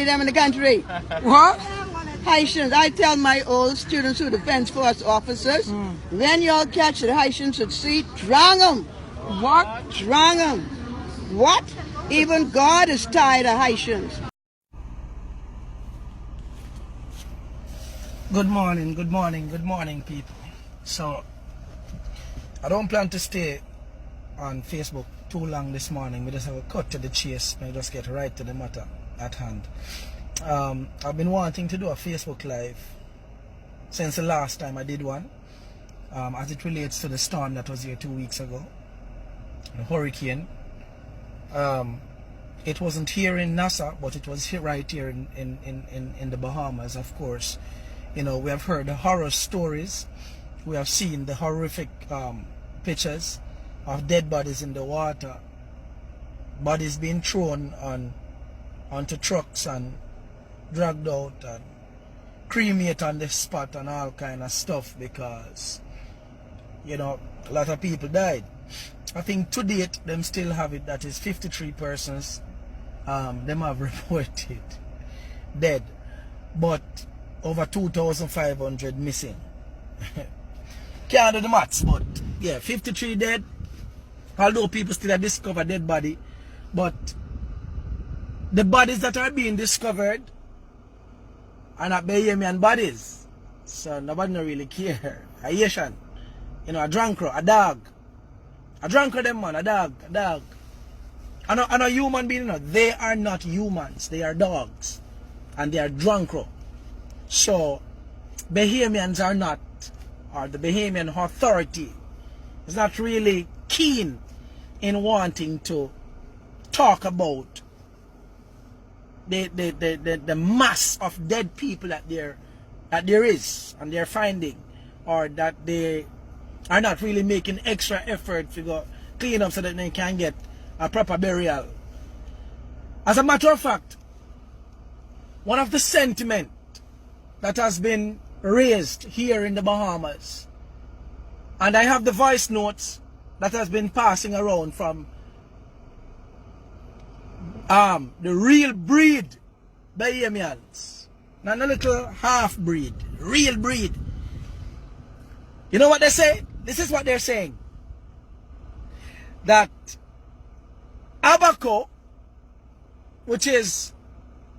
see them in the country. What? Haitians. I tell my old students who defense force officers, when y'all catch the Haitians at sea, drown them. What? Drown them. What? Even God is tired of Haitians. Good morning, good morning, good morning, people. So, I don't plan to stay on Facebook too long this morning. We just have a cut to the chase and just get right to the matter at hand. I've been wanting to do a Facebook Live since the last time I did one, as it relates to the storm that was here 2 weeks ago, the hurricane. It wasn't here in Nassau, but it was right here in the Bahamas, of course. You know, we have heard the horror stories. We have seen the horrific pictures of dead bodies in the water, bodies being thrown onto trucks and dragged out and cremated on the spot and all kind of stuff, because, you know, a lot of people died. I think to date them still have it that is 53 persons them have reported dead, but over 2,500 missing. Can't do the maths, but yeah, 53 dead, although people still have discovered dead body. But the bodies that are being discovered are not Bahamian bodies, so nobody don't really care. A Haitian, you know, a drunkard, a dog, a drunkard, them man, a dog. And a human being, you know, they are not humans, they are dogs, and they are drunkard. So Bahamians are not, or the Bahamian authority is not really keen in wanting to talk about the mass of dead people that there is and they're finding, or that they are not really making extra effort to go clean up so that they can get a proper burial. As a matter of fact, one of the sentiment that has been raised here in the Bahamas, and I have the voice notes that has been passing around from the real breed Bahamians, not a little half breed, real breed. You know what they say? This is what they're saying, that Abaco, which is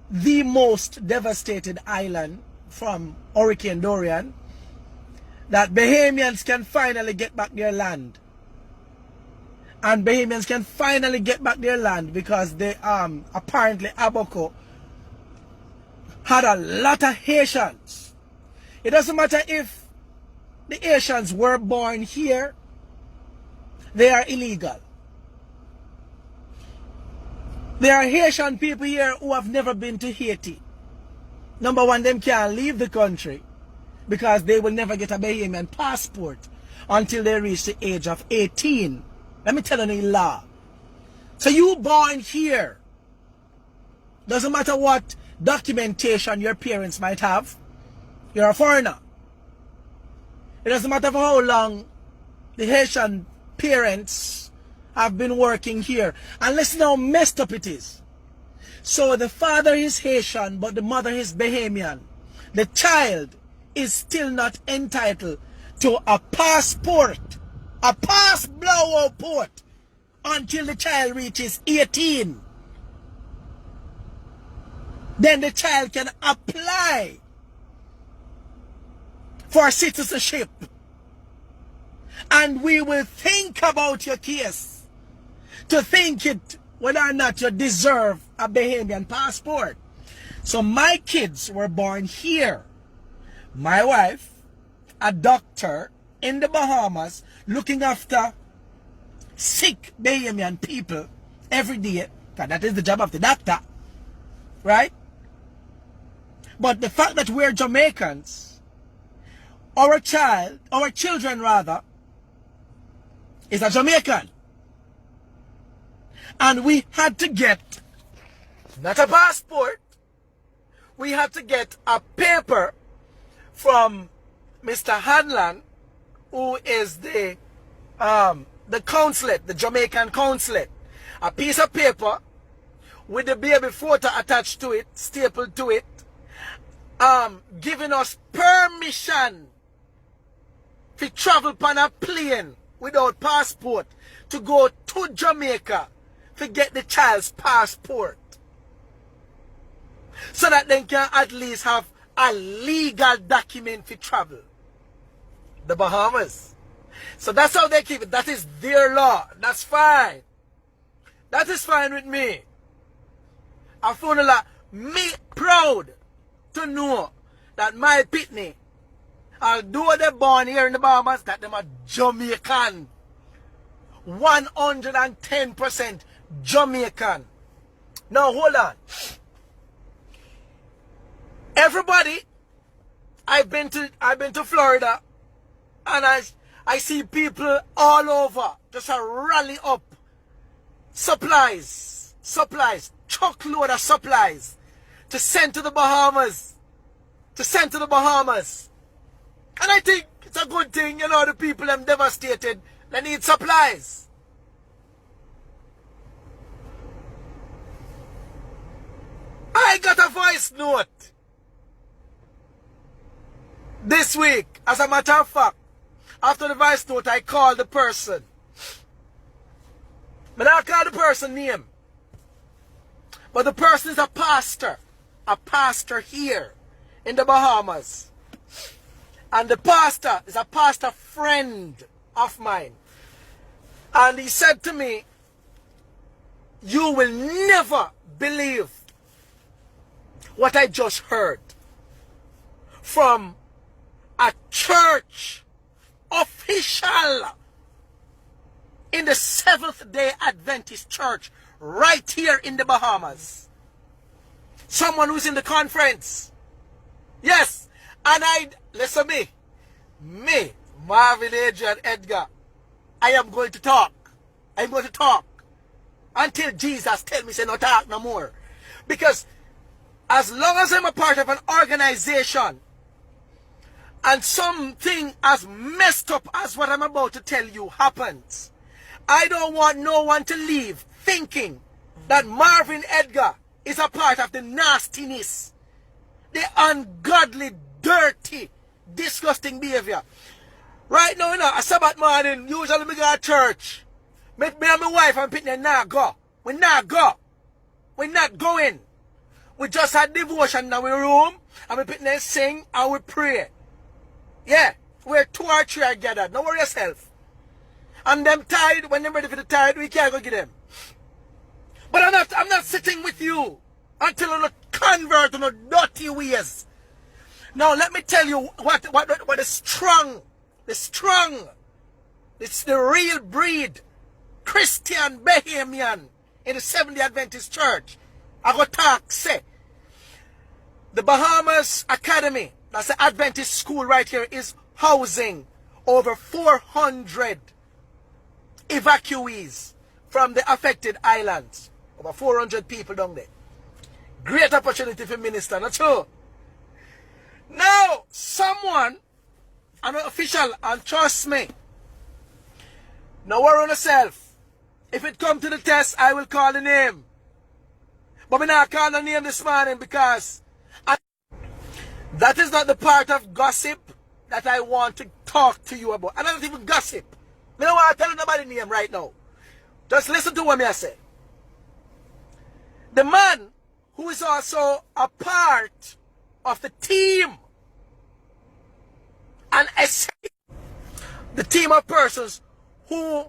the most devastated island from Hurricane Dorian, that Bahamians can finally get back their land. And Bahamians can finally get back their land because they apparently Abaco had a lot of Haitians. It doesn't matter if the Haitians were born here, they are illegal. There are Haitian people here who have never been to Haiti. Number one, them can't leave the country because they will never get a Bahamian passport until they reach the age of 18. Let me tell you the law. So you born here, doesn't matter what documentation your parents might have, you're a foreigner. It doesn't matter for how long the Haitian parents have been working here. And listen how messed up it is. So the father is Haitian, but the mother is Bahamian. The child is still not entitled to a passport, a pass blowout port, until the child reaches 18. Then the child can apply for citizenship. And we will think about your case to think it whether or not you deserve a Bahamian passport. So my kids were born here. My wife, a doctor in the Bahamas, looking after sick Bahamian people every day, because that is the job of the doctor, right? But the fact that we're Jamaicans, our children rather, is a Jamaican. And we had to get, not a passport, we had to get a paper from Mr. Hanlon, who is the consulate, the Jamaican consulate. A piece of paper with the baby photo attached to it, stapled to it, giving us permission to travel on a plane without passport to go to Jamaica to get the child's passport, so that they can at least have a legal document for travel. The Bahamas. So that's how they keep it. That is their law. That's fine. That is fine with me. I feel like me proud to know that my pitney, although they're born here in the Bahamas, that them are Jamaican. 110% Jamaican. Now hold on. Everybody, I've been to Florida, and I see people all over just rally up supplies, truckload of supplies to send to the Bahamas, And I think it's a good thing, you know, the people them devastated, they need supplies. I got a voice note this week. As a matter of fact, after the voice note, I called the person. But I call the person name. But the person is a pastor here in the Bahamas. And the pastor is a pastor friend of mine. And he said to me, you will never believe what I just heard from a church official in the Seventh-day Adventist Church right here in the Bahamas. Someone who's in the conference. Yes. And listen me, Marvin, Adrian, Edgar, I am going to talk. I'm going to talk until Jesus tell me say no talk no more. Because as long as I'm a part of an organization and something as messed up as what I'm about to tell you happens, I don't want no one to leave thinking that Marvin Edgar is a part of the nastiness, the ungodly, dirty, disgusting behavior. Right now, you know, a Sabbath morning, usually we go to church. Me and my wife and Pitney not go. We not go. We not going. We just had devotion in our room, and we Pitney sing and we pray. Yeah, we're 2 or 3 are gathered. Don't worry yourself. And them tired, when they're ready for the tide, we can't go get them. But I'm not sitting with you until you convert to no dirty ways. Now let me tell you what is strong. It's the real breed Christian Bahamian in the Seventh-day Adventist Church. I go talk, say. The Bahamas Academy, that's the Adventist school right here, is housing over 400 evacuees from the affected islands. Over 400 people down there. Great opportunity for minister, not true? Now, someone, an official, and trust me, no worry on yourself. If it come to the test, I will call the name. But I'm not calling the name this morning because that is not the part of gossip that I want to talk to you about. And I don't even gossip. I don't want to tell nobody name right now. Just listen to what I say. The man who is also a part of the team, and the team of persons who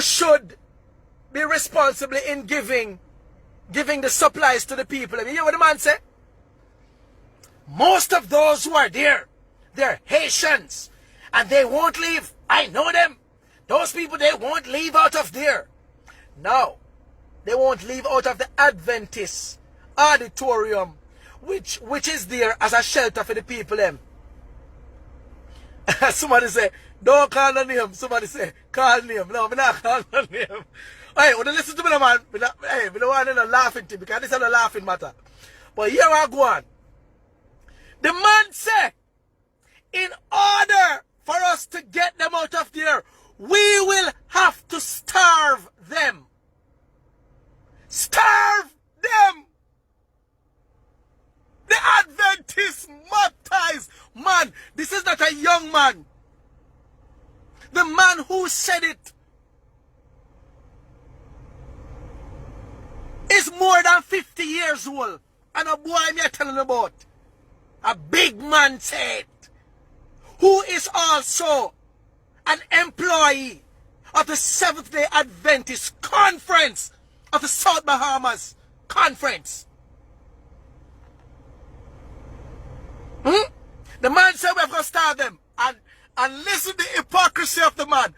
should be responsible in giving the supplies to the people. You hear what the man said? Most of those who are there, they're Haitians, and they won't leave. I know them. Those people, they won't leave out of there. No, they won't leave out of the Adventist auditorium, which is there as a shelter for the people. Somebody say, don't call the name. Somebody say, call name. No, I'm not calling the name. Hey, when you listen to me, man, hey, we don't want to laughing to because this is a laughing matter. But here I go on. The man said, in order for us to get them out of there, we will have to starve them. Starve not a young man. The man who said it is more than 50 years old. And a boy me telling about. A big man said, who is also an employee of the Seventh-day Adventist Conference of the South Bahamas Conference. The man said we're going to start them. And listen to the hypocrisy of the man.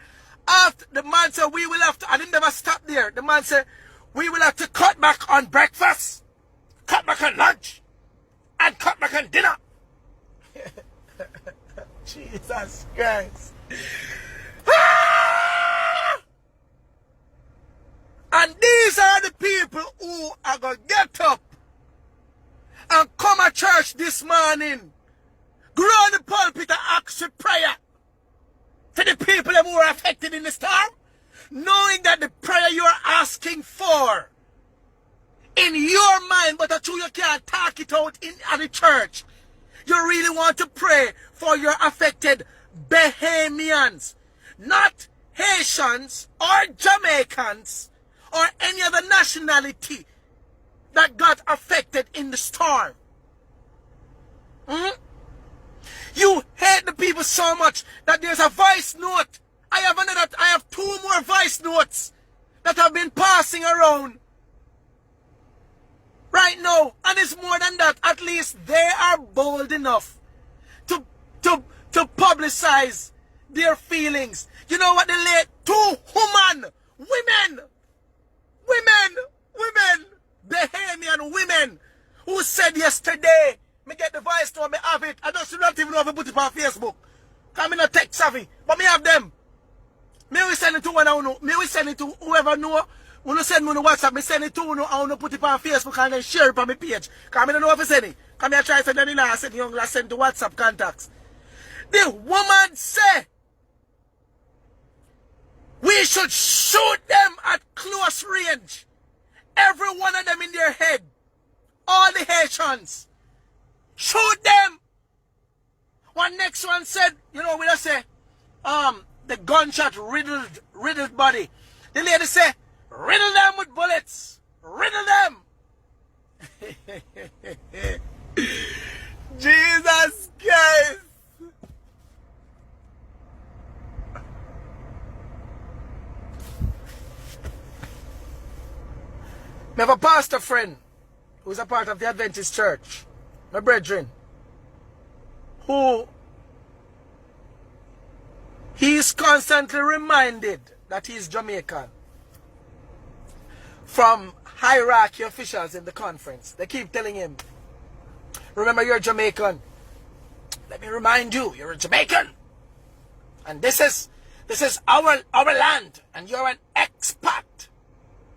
After the man said we will have to, I didn't never stop there. The man said we will have to cut back on breakfast, cut back on lunch, and cut back on dinner. Jesus Christ. And these are the people who are going to get up and come to church this morning, grow on the pulpit and ask for prayer for the people who are affected in the storm, knowing that the prayer you are asking for in your mind, but that you can't talk it out at the church. You really want to pray for your affected Bahamians, not Haitians or Jamaicans or any other nationality that got affected in the storm. You hate the people so much that there's a voice note. I have 2 more voice notes that have been passing around right now, and it's more than that. At least they are bold enough to publicize their feelings. You know what they late? 2 women, Bahamian women, who said yesterday, me get the voice to me have it. I don't even know if I put it on Facebook. Because I'm not tech savvy, but me have them. Me will send it to one I know. Me will send it to whoever know. When you send me on WhatsApp, me send it to you, I want to put it on Facebook and then share it on my page. Because I don't know if I send it. Because I try to send it, I send young, I send to WhatsApp contacts. The woman say, we should shoot them at close range. Every one of them in their head. All the Haitians. Shoot them. One next one said, you know, we just say, the gunshot riddled body. The lady say, riddle them with bullets. Riddle them. Jesus Christ. I have a pastor friend who is a part of the Adventist church, my brethren, who he is constantly reminded that he is Jamaican from hierarchy officials in the conference. They keep telling him, remember you're Jamaican. Let me remind you, you're a Jamaican. And this is our land, and you're an expat.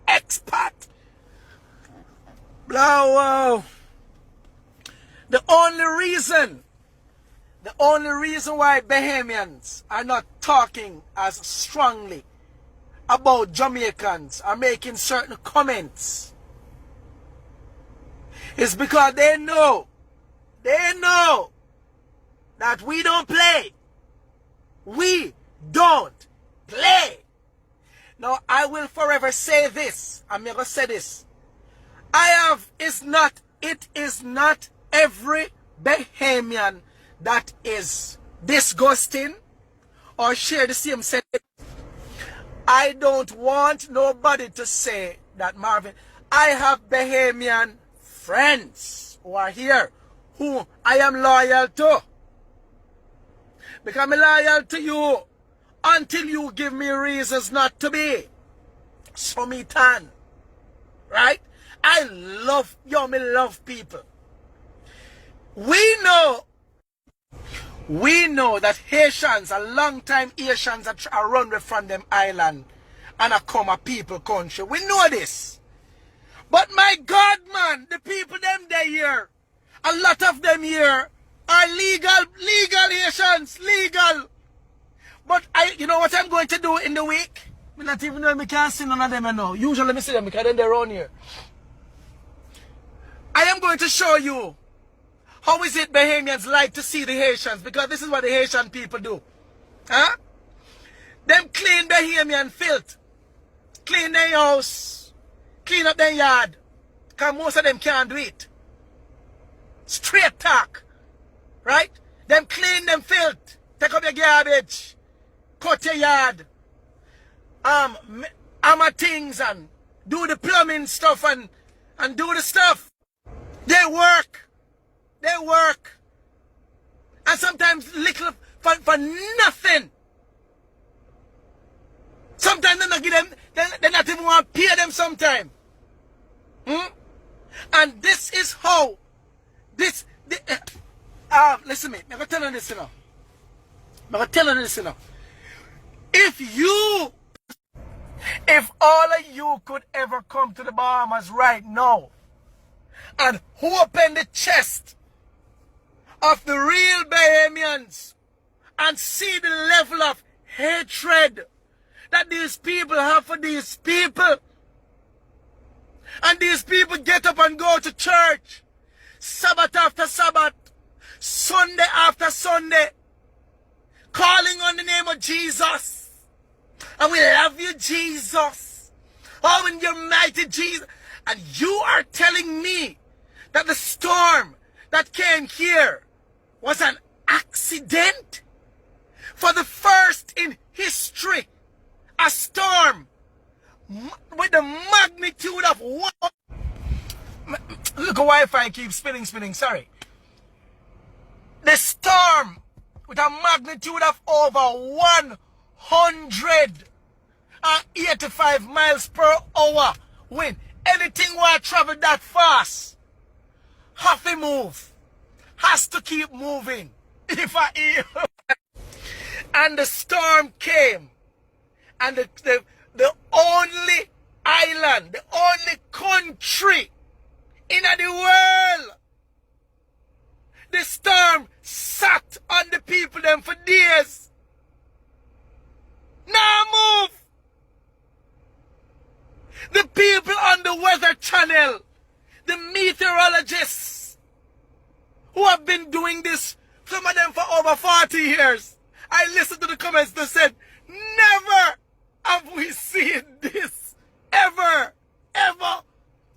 Expat. Blah. The only reason why Bahamians are not talking as strongly about Jamaicans or making certain comments is because they know that we don't play. We don't play. Now, I will forever say this. I'm going to say this. It is not every Bahamian that is disgusting or share the same sentiment. I don't want nobody to say that, Marvin. I have Bahamian friends who are here who I am loyal to. Because I'm loyal to you until you give me reasons not to be. So me tan. Right? I love people. We know that Haitians, a long time Haitians are run away from them island and a come a people country. We know this. But my God, man, the people them they here, a lot of them here are legal Haitians, legal. But you know what I'm going to do in the week? I not even know I can't see none of them now. Usually I see them because then they're around here. I am going to show you How is it Bahamians like to see the Haitians? Because this is what the Haitian people do. Huh? Them clean Bahamian filth. Clean their house. Clean up their yard. Because most of them can't do it. Straight talk. Right? Them clean them filth. Take up your garbage. Cut your yard. Hammer things and do the plumbing stuff and do the stuff. They work. They work. And sometimes little for nothing. Sometimes they not give them, they not even want to pay them sometimes. And this is how listen to me. I'm going to tell you this, you know. I'm going to tell you this, you know. If all of you could ever come to the Bahamas right now and open the chest of the real Bahamians and see the level of hatred that these people have for these people, and these people get up and go to church Sabbath after Sabbath, Sunday after Sunday, calling on the name of Jesus. And we love you, Jesus. Oh, and you're mighty, Jesus. And you are telling me that the storm that came here was an accident? For the first in history, a storm with the magnitude of one. Look, Wi-Fi keeps spinning, sorry. The storm with a magnitude of over 185 miles per hour wind. Anything will travel that fast have to move. Has to keep moving. If I hear. And the storm came. And the only island, the only country in the world, the storm sat on the people them for days. Now move. The people on the Weather Channel, the meteorologists who have been doing this, some of them for over 40 years. I listened to the comments that said, never have we seen this. Ever.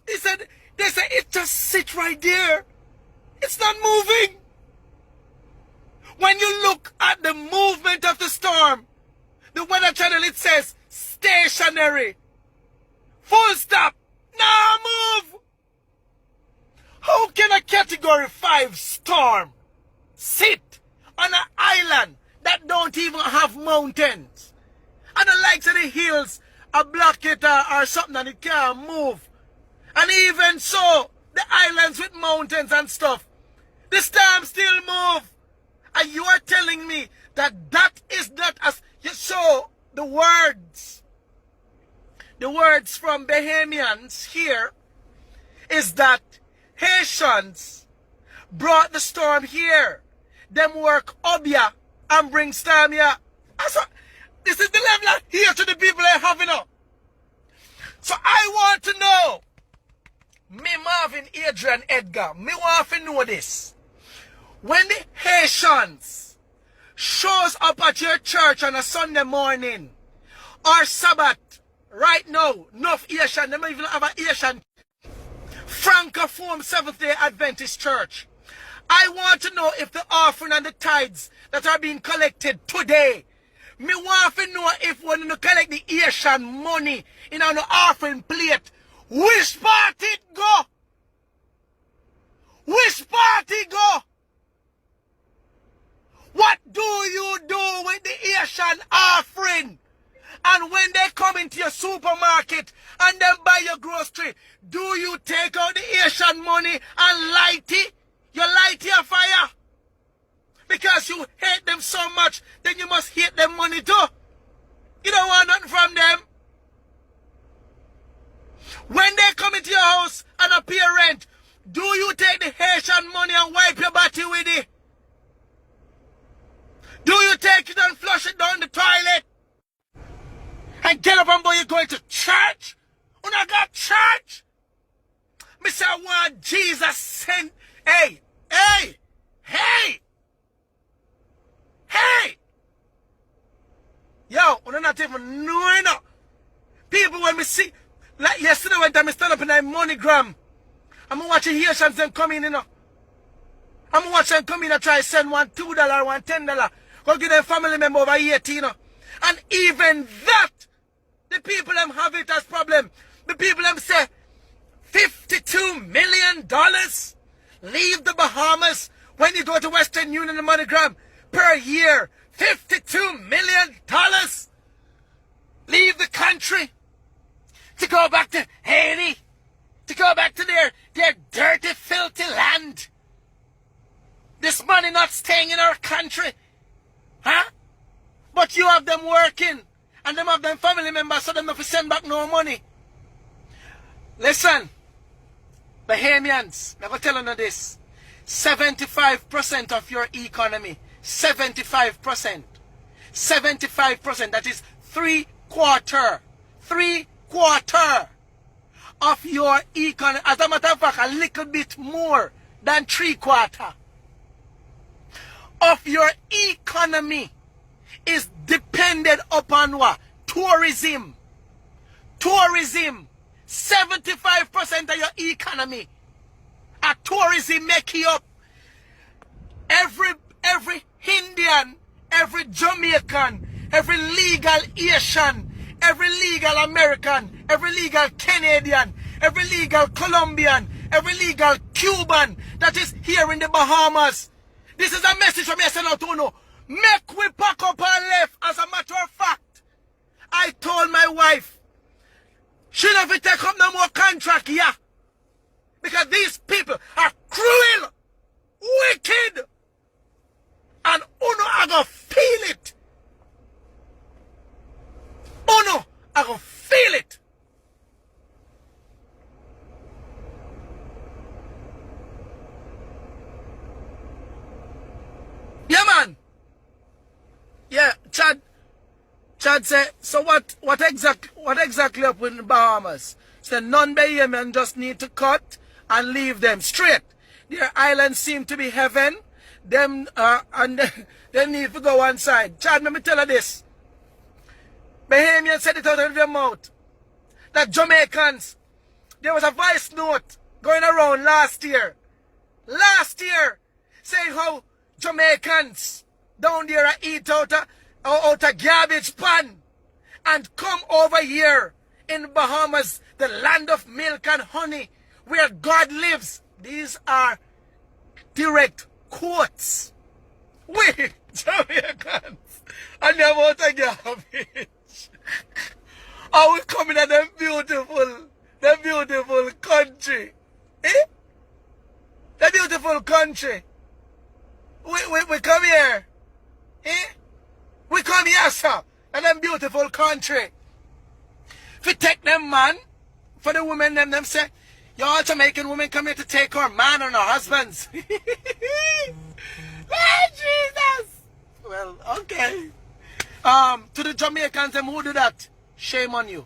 They said it just sits right there. It's not moving. When you look at the movement of the storm, the Weather Channel, it says stationary. Full stop. Now move. How can a Category 5 storm sit on an island that don't even have mountains? And the likes of the hills a block it or something and it can't move. And even so, the islands with mountains and stuff, the storm still move. And you are telling me that that is not as you saw the words from Bahamians here is that Haitians brought the storm here. Them work obia and bring storm here. This is the level of here to the people I have, you know. So I want to know, me Marvin, Adrian, Edgar, me want to know this. When the Haitians shows up at your church on a Sunday morning or Sabbath, right now, enough Haitian, they might even have a Haitian Francophone Seventh-day Adventist church. I want to know if the offering and the tithes that are being collected today, me want to know if when you collect the Haitian money in an offering plate, which party it go? Which party go? What do you do with the Haitian offering? And when they come into your supermarket and then buy your grocery, do you take out the Haitian money and light it? You light your fire? Because you hate them so much, then you must hate them money too. You don't want nothing from them. When they come into your house and pay rent, do you take the Haitian money and wipe your body with it? Do you take it and flush it down the toilet? And get up and boy, you're going to church? When I got church? Me say I want Jesus sent. Hey, Hey! Hey! Yo, we're not even knowing it. People when we see, like yesterday when I stand up in that MoneyGram, I'm watching Haitians them come in, you know. I'm watching them come in and try to send one $2, one $10. Go give them family member over 18, you know. And even that, the people them have it as problem. The people them say, $52 million leave the Bahamas when you go to Western Union and MoneyGram per year. $52 million leave the country to go back to Haiti, to go back to their dirty, filthy land. This money not staying in our country. Huh? But you have them working, and them have them family members, so them have to send back no money. Listen, Bahamians, I'm going to tell you this. 75% of your economy, 75%, 75%, that is three-quarter of your economy, as a matter of fact, a little bit more than three-quarter of your economy is dependent upon what? Tourism. Tourism. 75% of your economy. A tourism make you up. Every Indian, every Jamaican, every legal Asian, every legal American, every legal Canadian, every legal Colombian, every legal Cuban that is here in the Bahamas. This is a message from me, I send out to you. Make we pack up and left. As a matter of fact, I told my wife, she never take up no more contract here. Because these people are cruel, wicked, and Uno are going to feel it. Uno are going to feel it. Yeah, man. Yeah, Chad said, so what exactly up in the Bahamas? Said non-Bahamians just need to cut and leave them straight. Their islands seem to be heaven. Them and they need to go one side. Chad, let me tell you this. Bahamians said it out of their mouth. That Jamaicans, there was a voice note going around last year, saying how Jamaicans down there eat out a garbage pan and come over here in Bahamas, the land of milk and honey, where God lives. These are direct quotes. We Jamaicans and them out of garbage. Are we coming at them beautiful country? Eh? The beautiful country. We come here. Eh? We come here, sir. And them beautiful country. If we take them, man, for the women, them say, y'all Jamaican women come here to take our man and our husbands. Lord Jesus. Well, okay. To the Jamaicans, them who do that, shame on you.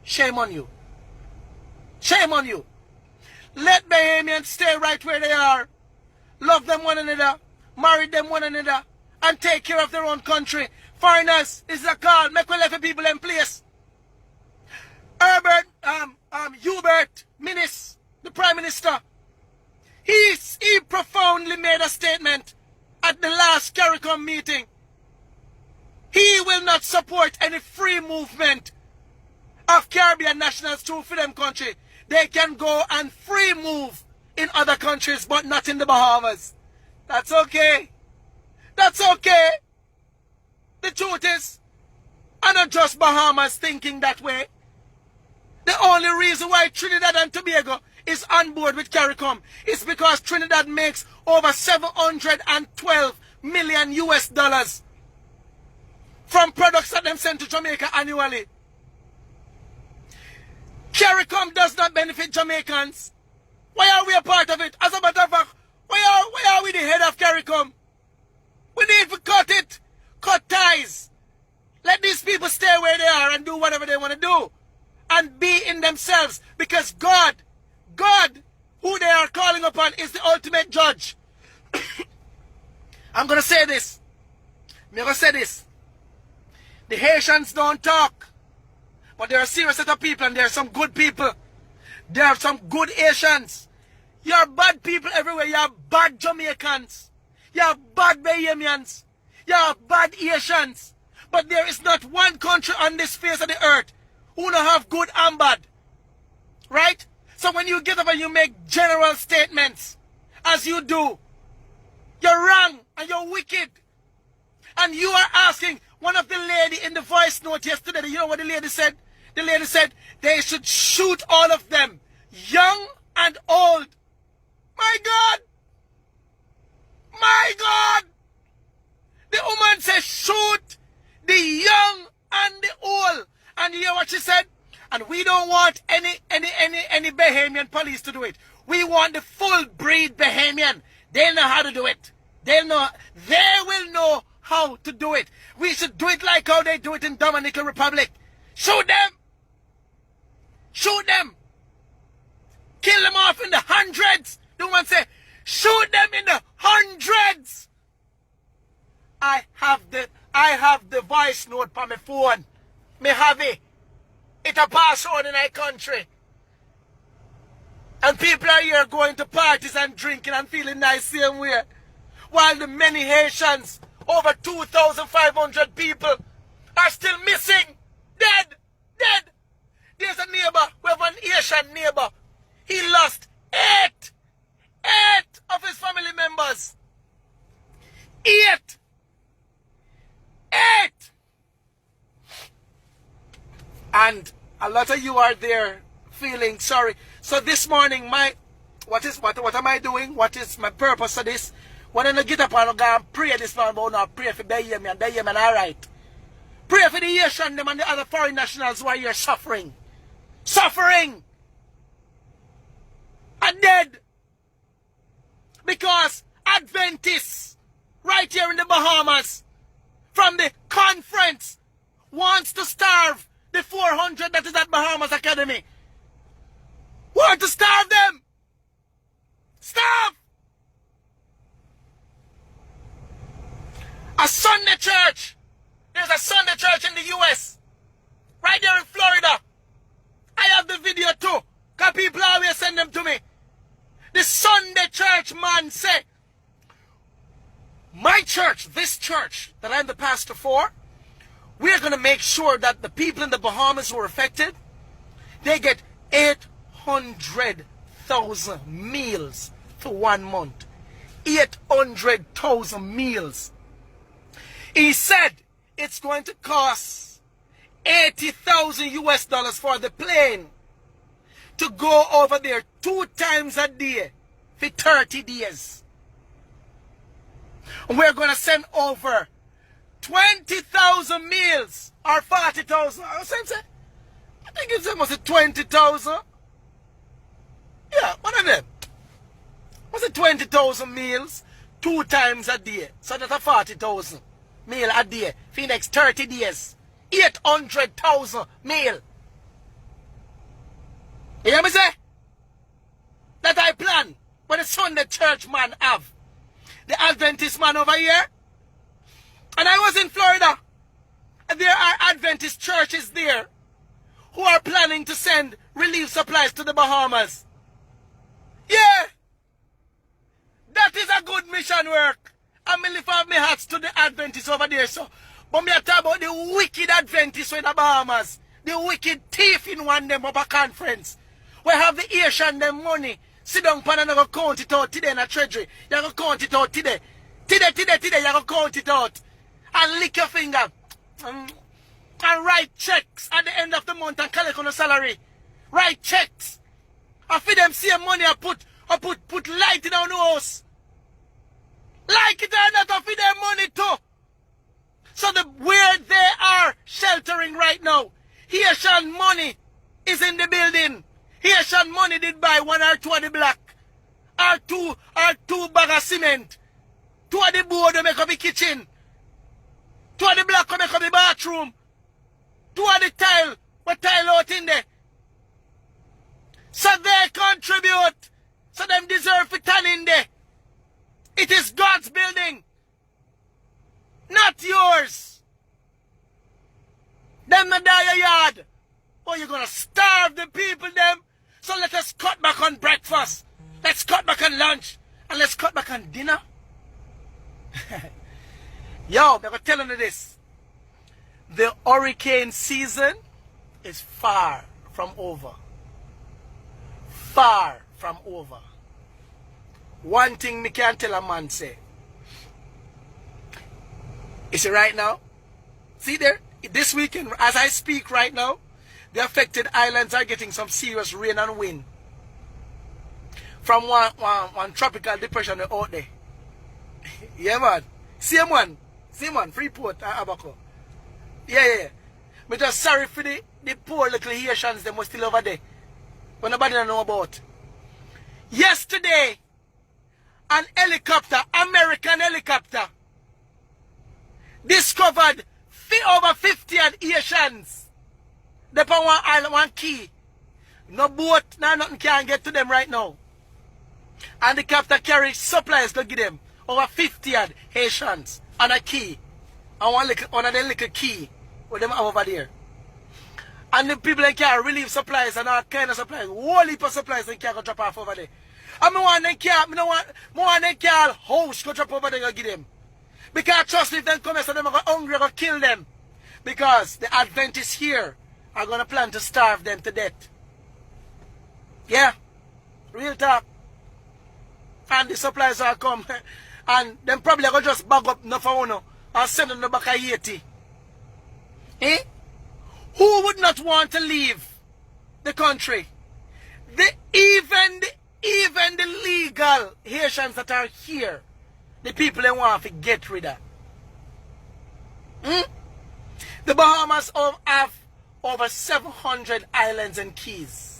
Shame on you. Shame on you. Let Bahamians stay right where they are. Love them one another. Marry them one another. And take care of their own country. Foreigners, this is a call. Make we let the people in place. Hubert Minnis, the Prime Minister, he profoundly made a statement at the last CARICOM meeting. He will not support any free movement of Caribbean nationals to them country. They can go and free move in other countries, but not in the Bahamas. That's okay. That's okay. The truth is, I'm not just Bahamas thinking that way. The only reason why Trinidad and Tobago is on board with CARICOM is because Trinidad makes over 712 million US dollars from products that them send to Jamaica annually. CARICOM does not benefit Jamaicans. Why are we a part of it? As a matter of fact, why are we the head of CARICOM? We need to cut it. Cut ties. Let these people stay where they are and do whatever they want to do. And be in themselves. Because God, who they are calling upon, is the ultimate judge. I'm going to say this. I'm going to say this. The Haitians don't talk. But there are a serious set of people and there are some good people. There are some good Haitians. You are bad people everywhere. You are bad Jamaicans. You are bad Bahamians. You are bad Haitians. But there is not one country on this face of the earth who don't have good and bad. Right? So when you get up and you make general statements, as you do, you're wrong and you're wicked. And you are asking one of the lady in the voice note yesterday, you know what the lady said? The lady said they should shoot all of them, young and old. My God! My God! The woman said shoot the young and the old. And you hear what she said? And we don't want any Bahamian police to do it. We want the full breed Bahamian. They know how to do it. They will know how to do it. We should do it like how they do it in Dominican Republic. Shoot them. Shoot them. Kill them off in the hundreds. The woman say, shoot them in the hundreds. I have the voice note on my phone. Me have it. It a pass on in our country. And people are here going to parties and drinking and feeling nice same way. While the many Haitians, over 2,500 people, are still missing. Dead. Dead. There's a neighbor. We have an Haitian neighbor. He lost eight of his family members. Eight. And a lot of you are there feeling sorry. So this morning, what am I doing? What is my purpose of this? When I get up and go and pray this morning, but not pray for Bahamian, all right. Pray for the Haitian them and the other foreign nationals who are here suffering. Suffering. And dead. Because Adventists, right here in the Bahamas, from the conference, wants to starve the 400 that is at Bahamas Academy. Want to starve them. Starve. A Sunday church. There's a Sunday church in the U.S. Right there in Florida. I have the video too. Because people always send them to me. The Sunday church man said, my church, this church that I'm the pastor for, we're going to make sure that the people in the Bahamas who are affected, they get 800,000 meals for 1 month. 800,000 meals. He said it's going to cost 80,000 US dollars for the plane to go over there 2 times a day for 30 days. And we're going to send over 20,000 meals or 40,000. I think it's almost 20,000. Yeah, one of them. Was it 20,000 meals 2 times a day? So that's a 40,000 meal a day for the next 30 days. 800,000 meal. You hear me say? That I plan when the Sunday church man have. The Adventist man over here. And I was in Florida. And there are Adventist churches there who are planning to send relief supplies to the Bahamas. Yeah. That is a good mission work. I'm going to lift up my hats to the Adventists over there. So, but me talk about the wicked Adventists in the Bahamas. The wicked thief in one them up a conference. We have the Haitian them money. Sit down pan and go count it out today in a treasury. You go count it out today. Today, you go count it out. And lick your finger. And write checks at the end of the month and collect on the salary. Write checks. And for them see money and put light in our house. Like it or not, for their money too. So where they are sheltering right now, Haitian money is in the building. Haitian money did buy 1 or 2 of the black. Or two bag of cement. 2 of the board to make up the kitchen. 2 of the black to make up the bathroom. 2 of the tile, what tile out in there. So they contribute. So them deserve to turn in there. It is God's building, not yours. Them not die a yard. Or you're gonna starve the people them. So let us cut back on breakfast. Let's cut back on lunch. And let's cut back on dinner. Yo, I'm gonna tell you this. The hurricane season is far from over. Far from over. One thing me can tell a man say. You see right now? See there? This weekend, as I speak right now, the affected islands are getting some serious rain and wind. From one tropical depression out there. Yeah, man. Same one, Freeport, Abaco. Yeah. But just sorry for the poor little Haitians that were still over there. But nobody don't know about. Yesterday, an helicopter, American helicopter, discovered over 50 Haitians. They on one island, one key. No boat, nothing can get to them right now. And the captain carries supplies to give them. Over 50 Haitians and a key. And one of the little key with them over there. And the people that can relieve supplies and all kind of supplies. Whole heap of supplies they can go drop off over there. And I want them can house go drop over there and give them. Because trust me, if they come and say them are hungry, going to kill them. Because the Adventists here are going to plan to starve them to death. Yeah. Real talk. And the supplies are come. And them probably going to just bag up enough for one and send them back to Haiti. Eh? Who would not want to leave the country? Even the legal Haitians that are here, the people they want to get rid of. The Bahamas have over 700 islands and keys.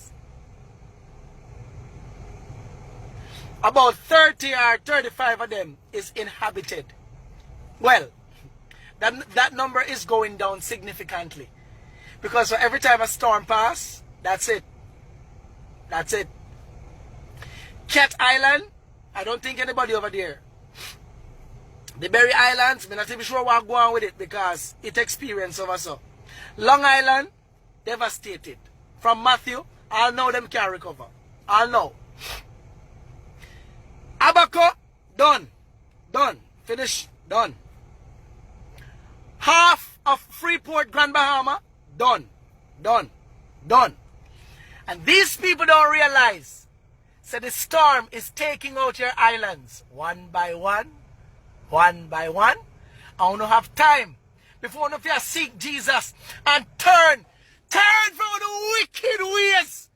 About 30 or 35 of them is inhabited. Well, that number is going down significantly. Because for every time a storm passes, that's it. That's it. Cat Island, I don't think anybody over there. The Berry Islands, I'm not even sure what go on with it because it experienced over so. Long Island, devastated. From Matthew, I'll know them can recover. I'll know. Abaco, done. Done. Finish. Done. Half of Freeport, Grand Bahama, done. Done. Done. And these people don't realize. So the storm is taking out your islands one by one. One by one. I want to have time before one of you seek Jesus and turn from the wicked ways.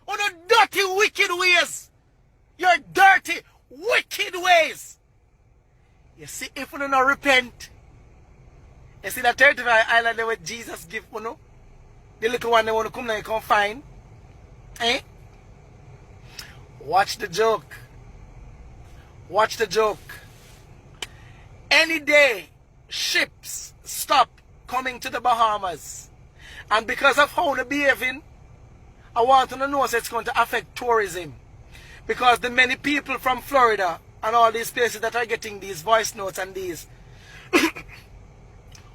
On the dirty wicked ways. Your dirty wicked ways. You see, if you don't repent, you see that 35 island where Jesus give you, the little one they want to come and come find. Eh? Watch the joke. Watch the joke. Any day, ships stop coming to the Bahamas. And because of how they're behaving, I want to know so it's going to affect tourism. Because the many people from Florida and all these places that are getting these voice notes and these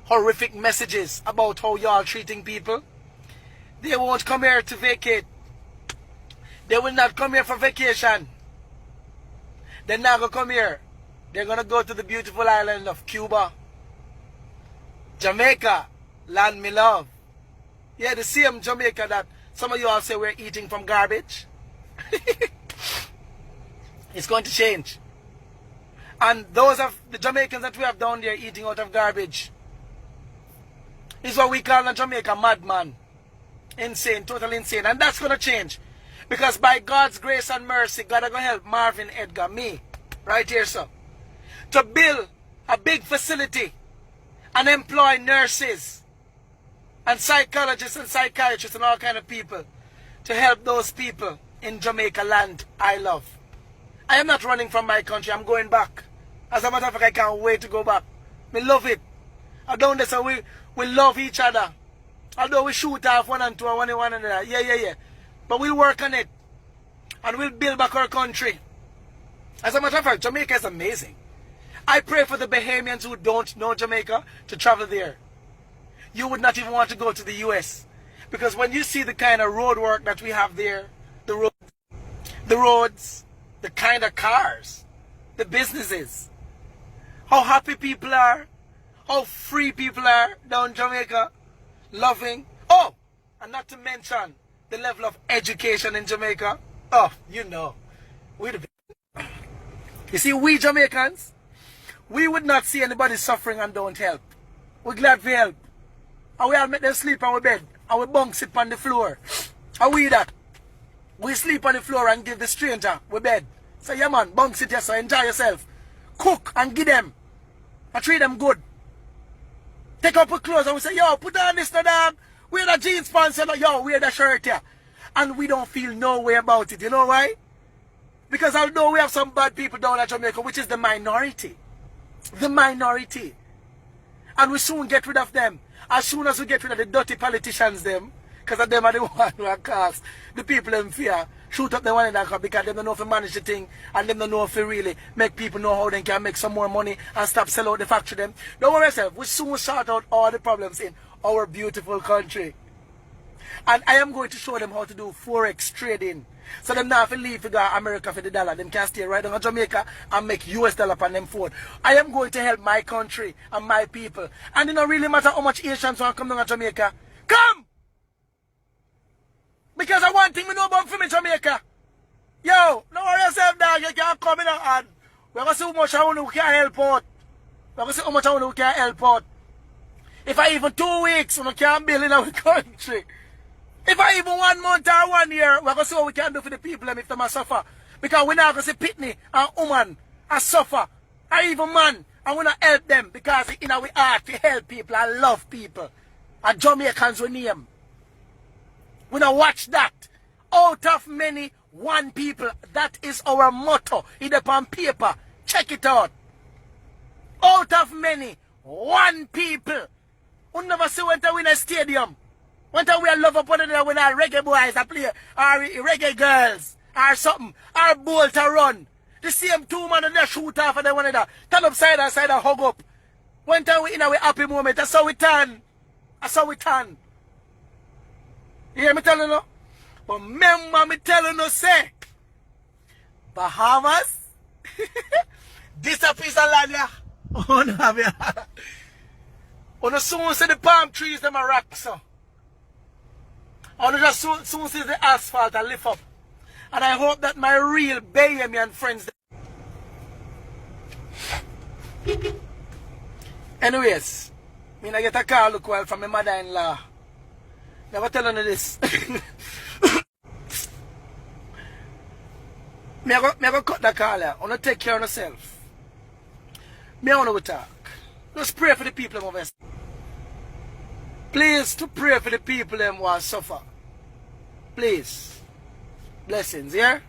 horrific messages about how y'all treating people, they won't come here to vacate. They will not come here for vacation. They're not going to come here. They're going to go to the beautiful island of Cuba, Jamaica, land me love. Yeah, the same Jamaica that some of you all say we're eating from garbage. It's going to change. And those of the Jamaicans that we have down there eating out of garbage is what we call in Jamaica madman. Insane, totally insane. And that's going to change. Because by God's grace and mercy, God is going to help Marvin Edgar, me, right here, sir, to build a big facility and employ nurses and psychologists and psychiatrists and all kind of people to help those people in Jamaica land I love. I am not running from my country. I'm going back. As a matter of fact, I can't wait to go back. We love it. I don't know, so we love each other. Although we shoot off one and two and one another. Yeah. But we'll work on it. And we'll build back our country. As a matter of fact, Jamaica is amazing. I pray for the Bahamians who don't know Jamaica to travel there. You would not even want to go to the US. Because when you see the kind of road work that we have there, the roads, the kind of cars, the businesses, how happy people are, how free people are down Jamaica, loving. Oh, and not to mention the level of education in Jamaica. Oh, you know, we're the best. You see, we Jamaicans, we would not see anybody suffering and don't help. We're glad for help. And we all make them sleep on our bed. And we bunk sit on the floor. And we that. We sleep on the floor and give the stranger we bed. Say, yeah man, bunk sit here, so enjoy yourself. Cook and give them. And treat them good. Take up our clothes and we say, yo, put on this the dog. Wear the jeans pants, yo, wear the shirt here. And we don't feel no way about it. You know why? Because although we have some bad people down at Jamaica, which is the minority. The minority. And we soon get rid of them. As soon as we get rid of the dirty politicians them, because them are the ones who are cast the people in fear, shoot up the one in that car because they don't know if to manage the thing and they don't know if to really make people know how they can make some more money and stop selling out the factory them. Don't worry yourself, we soon sort out all the problems in our beautiful country. And I am going to show them how to do Forex trading. So them now have to leave to go to America for the dollar. Them can stay right down in Jamaica and make US dollar on them phone. I am going to help my country and my people. And it don't really matter how much Asians want to come down to Jamaica. Come! Because I want thing we know about from Jamaica. Yo, don't worry yourself, dog. You can't come in and we're going to see how much I want to can help out. We're going to see how much I want to can help out. If I even 2 weeks, we can't build in our country. If I even 1 month or 1 year, we're going to see what we can do for the people if they must suffer. Because we're not going to see pitney and woman and suffer. Or even man. And we're not help them because in our heart to help people and love people. And Jamaicans we name. We don't watch that. Out of many, one people. That is our motto. It's upon paper. Check it out. Out of many, one people. We never see when they win a stadium. When we are love up one another with our reggae boys that play, or reggae girls, or something, or ball to run. The same two men and they shoot off of them one another. Turn upside and side and hug up. When we in a happy moment, that's how we turn. That's how we turn. You hear me telling you? But remember me telling you, say, Bahamas, this a piece of land here. Oh no, man. On the soon see the palm trees, them are rock, so. And just soon see the asphalt and lift up. And I hope that my real Bahamian friends. Anyways, I get a call look well from my mother-in-law. Never telling you this. Me go cut the call here. I want to take care of yourself. Me want to talk. Just pray for the people of us. Please to pray for the people who suffer. Please. Blessings, yeah?